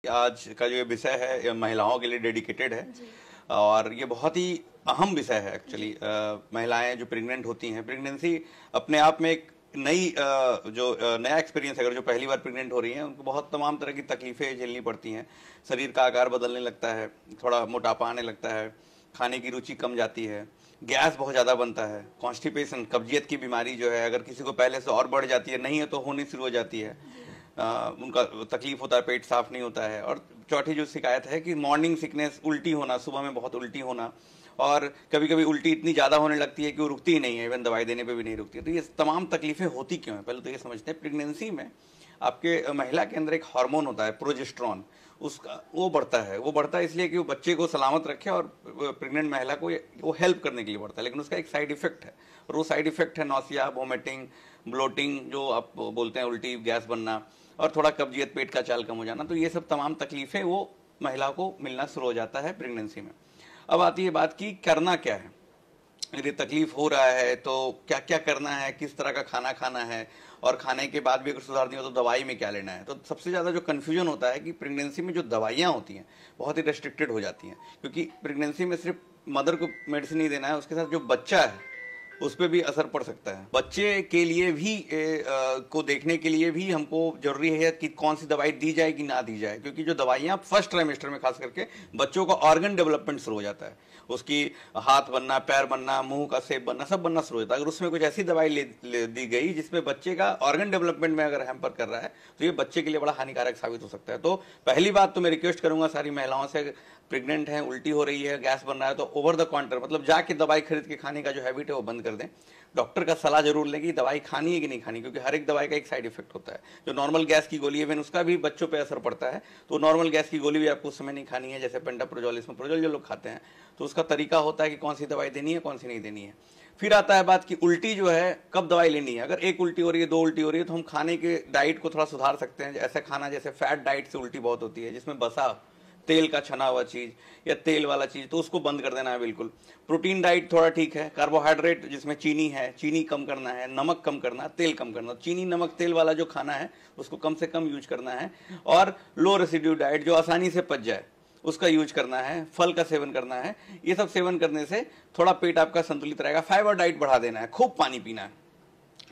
आज का जो ये विषय है ये महिलाओं के लिए डेडिकेटेड है जी। और ये बहुत ही अहम विषय है एक्चुअली। महिलाएं जो प्रेग्नेंट होती हैं, प्रेगनेंसी अपने आप में एक नई नया एक्सपीरियंस है। अगर जो पहली बार प्रेग्नेंट हो रही हैं उनको बहुत तमाम तरह की तकलीफें झेलनी पड़ती हैं। शरीर का आकार बदलने लगता है, थोड़ा मोटापा आने लगता है, खाने की रुचि कम जाती है, गैस बहुत ज़्यादा बनता है, कॉन्स्टिपेशन कब्जियत की बीमारी जो है अगर किसी को पहले से और बढ़ जाती है, नहीं है तो होनी शुरू हो जाती है। जी। उनका तकलीफ होता है, पेट साफ नहीं होता है। और चौथी जो शिकायत है कि मॉर्निंग सिकनेस, उल्टी होना, सुबह में बहुत उल्टी होना, और कभी कभी उल्टी इतनी ज़्यादा होने लगती है कि वो रुकती ही नहीं है, इवन दवाई देने पे भी नहीं रुकती है। तो ये तमाम तकलीफें होती क्यों हैं? पहले तो ये समझते हैं। प्रेगनेंसी में आपके महिला के अंदर एक हार्मोन होता है प्रोजेस्टेरॉन, उसका वो बढ़ता है इसलिए कि वो बच्चे को सलामत रखे और प्रेग्नेंट महिला को वो हेल्प करने के लिए बढ़ता है। लेकिन उसका एक साइड इफेक्ट है, और वो साइड इफेक्ट है नौसिया, वोमिटिंग, ब्लोटिंग, जो आप बोलते हैं उल्टी, गैस बनना, और थोड़ा कब्जियत, पेट का चाल कम हो जाना। तो ये सब तमाम तकलीफें वो महिला को मिलना शुरू हो जाता है प्रेगनेंसी में। अब आती है बात की करना क्या है। यदि तकलीफ हो रहा है तो क्या क्या करना है, किस तरह का खाना खाना है, और खाने के बाद भी अगर सुधार नहीं हो तो दवाई में क्या लेना है। तो सबसे ज़्यादा जो कन्फ्यूजन होता है कि प्रेगनेंसी में जो दवाइयाँ होती हैं बहुत ही रेस्ट्रिक्टेड हो जाती हैं, क्योंकि प्रेगनेंसी में सिर्फ मदर को मेडिसिन नहीं देना है, उसके साथ जो बच्चा है उस पर भी असर पड़ सकता है। बच्चे के लिए भी को देखने के लिए भी हमको जरूरी है कि कौन सी दवाई दी जाए कि ना दी जाए, क्योंकि जो दवाइयाँ फर्स्ट ट्राइमेस्टर में खास करके बच्चों का ऑर्गन डेवलपमेंट शुरू हो जाता है, उसकी हाथ बनना, पैर बनना, मुंह का शेप बनना, सब बनना शुरू हो जाता है। अगर उसमें कुछ ऐसी दवाई ले दी गई जिसमें बच्चे का ऑर्गन डेवलपमेंट में अगर हैम्पर कर रहा है तो ये बच्चे के लिए बड़ा हानिकारक साबित हो सकता है। तो पहली बात तो मैं रिक्वेस्ट करूंगा सारी महिलाओं से, प्रेग्नेंट हैं, उल्टी हो रही है, गैस बन रहा है, तो ओवर द काउंटर मतलब जाके दवाई खरीद के खाने का जो हैबिट है वो बंद कर दें। डॉक्टर का सलाह जरूर लें कि दवाई खानी है कि नहीं खानी, क्योंकि हर एक दवाई का एक साइड इफेक्ट होता है। जो नॉर्मल गैस की गोली है उसका भी बच्चों पे असर पड़ता है, तो नॉर्मल गैस की गोली भी आपको उस समय नहीं खानी है, जैसे पेंटाप्रोजोल, इसमें प्रोजोल जो लोग खाते हैं, तो उसका तरीका होता है कि कौन सी दवाई देनी है, कौन सी नहीं देनी है। फिर आता है बात कि उल्टी जो है कब दवाई लेनी है। अगर एक उल्टी हो रही है, दो उल्टी हो रही है, तो हम खाने के डाइट को थोड़ा सुधार सकते हैं। ऐसा खाना जैसे फैट डाइट से उल्टी बहुत होती है, जिसमें बसा, तेल का छना हुआ चीज या तेल वाला चीज, तो उसको बंद कर देना है बिल्कुल। प्रोटीन डाइट थोड़ा ठीक है। कार्बोहाइड्रेट जिसमें चीनी है, चीनी कम करना है, नमक कम करना, तेल कम करना। चीनी, नमक, तेल वाला जो खाना है उसको कम से कम यूज करना है। और लो रेसिड्यू डाइट जो आसानी से पच जाए उसका यूज करना है। फल का सेवन करना है। ये सब सेवन करने से थोड़ा पेट आपका संतुलित रहेगा। फाइबर डाइट बढ़ा देना है। खूब पानी पीना है,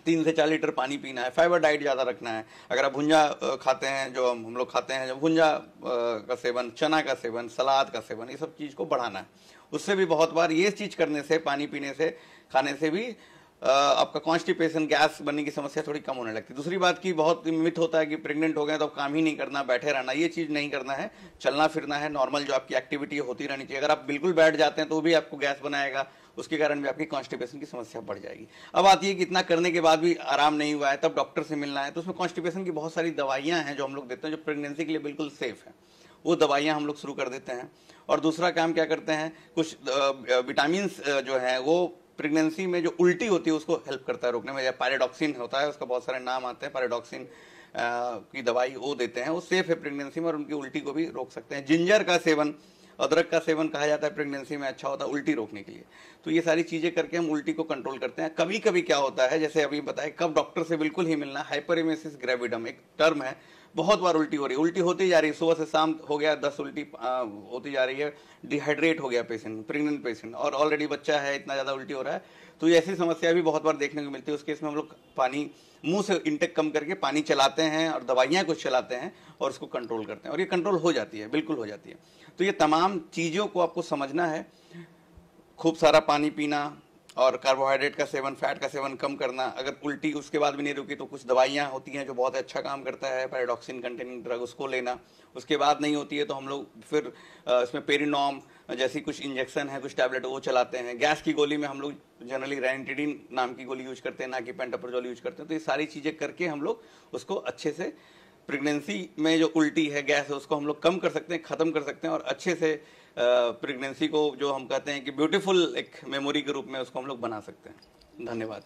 3 से 4 लीटर पानी पीना है। फाइबर डाइट ज़्यादा रखना है। अगर आप भुंजा खाते हैं, जो हम लोग खाते हैं, जो भुंजा का सेवन, चना का सेवन, सलाद का सेवन, ये सब चीज़ को बढ़ाना है। उससे भी बहुत बार ये चीज़ करने से, पानी पीने से, खाने से भी आपका कॉन्स्टिपेशन, गैस बनने की समस्या थोड़ी कम होने लगती है। दूसरी बात की बहुत मिथ होता है कि प्रेग्नेंट हो गए तो काम ही नहीं करना, बैठे रहना। ये चीज़ नहीं करना है। चलना फिरना है, नॉर्मल जो आपकी एक्टिविटी होती रहनी चाहिए। अगर आप बिल्कुल बैठ जाते हैं तो भी आपको गैस बनाएगा, उसके कारण भी आपकी कॉन्स्टिपेशन की समस्या बढ़ जाएगी। अब आती है कि इतना करने के बाद भी आराम नहीं हुआ है, तब डॉक्टर से मिलना है। तो उसमें कॉन्स्टिपेशन की बहुत सारी दवाइयाँ हैं जो हम लोग देते हैं, जो प्रेगनेंसी के लिए बिल्कुल सेफ है। वो दवाइयाँ हम लोग शुरू कर देते हैं। और दूसरा काम क्या करते हैं, कुछ विटामिन जो हैं वो प्रेगनेंसी में जो उल्टी होती है उसको हेल्प करता है रोकने में। पैराडॉक्सिन होता है, उसका बहुत सारे नाम आते हैं। पैराडॉक्सिन की दवाई वो देते हैं, वो सेफ है प्रेगनेंसी में, और उनकी उल्टी को भी रोक सकते हैं। जिंजर का सेवन, अदरक का सेवन कहा जाता है प्रेगनेंसी में अच्छा होता है उल्टी रोकने के लिए। तो ये सारी चीज़ें करके हम उल्टी को कंट्रोल करते हैं। कभी कभी क्या होता है, जैसे अभी बताया, कब डॉक्टर से बिल्कुल ही मिलना, हाइपरेमेसिस ग्रेविडम एक टर्म है। बहुत बार उल्टी हो रही है, उल्टी होती जा रही है, सुबह से शाम हो गया 10 उल्टी होती जा रही है, डिहाइड्रेट हो गया पेशेंट, प्रेग्नेंट पेशेंट, और ऑलरेडी बच्चा है, इतना ज़्यादा उल्टी हो रहा है। तो ये ऐसी समस्या भी बहुत बार देखने को मिलती है। उस केस में हम लोग पानी, मुंह से इंटेक कम करके पानी चलाते हैं और दवाइयाँ कुछ चलाते हैं और उसको कंट्रोल करते हैं, और ये कंट्रोल हो जाती है, बिल्कुल हो जाती है। तो ये तमाम चीज़ों को आपको समझना है। खूब सारा पानी पीना, और कार्बोहाइड्रेट का सेवन, फैट का सेवन कम करना। अगर उल्टी उसके बाद भी नहीं रुकी तो कुछ दवाइयाँ होती हैं जो बहुत अच्छा काम करता है, पैराडॉक्सिन कंटेनिंग ड्रग, उसको लेना। उसके बाद नहीं होती है तो हम लोग फिर इसमें पेरिनॉम जैसी कुछ इंजेक्शन है, कुछ टैबलेट, वो चलाते हैं। गैस की गोली में हम लोग जनरली रैनिटिडिन नाम की गोली यूज करते हैं, ना कि पेंटाप्रोजोल यूज करते हैं। तो ये सारी चीज़ें करके हम लोग उसको अच्छे से, प्रेगनेंसी में जो उल्टी है, गैस है, उसको हम लोग कम कर सकते हैं, ख़त्म कर सकते हैं, और अच्छे से प्रेगनेंसी को, जो हम कहते हैं कि ब्यूटीफुल एक मेमोरी के रूप में, उसको हम लोग बना सकते हैं। धन्यवाद।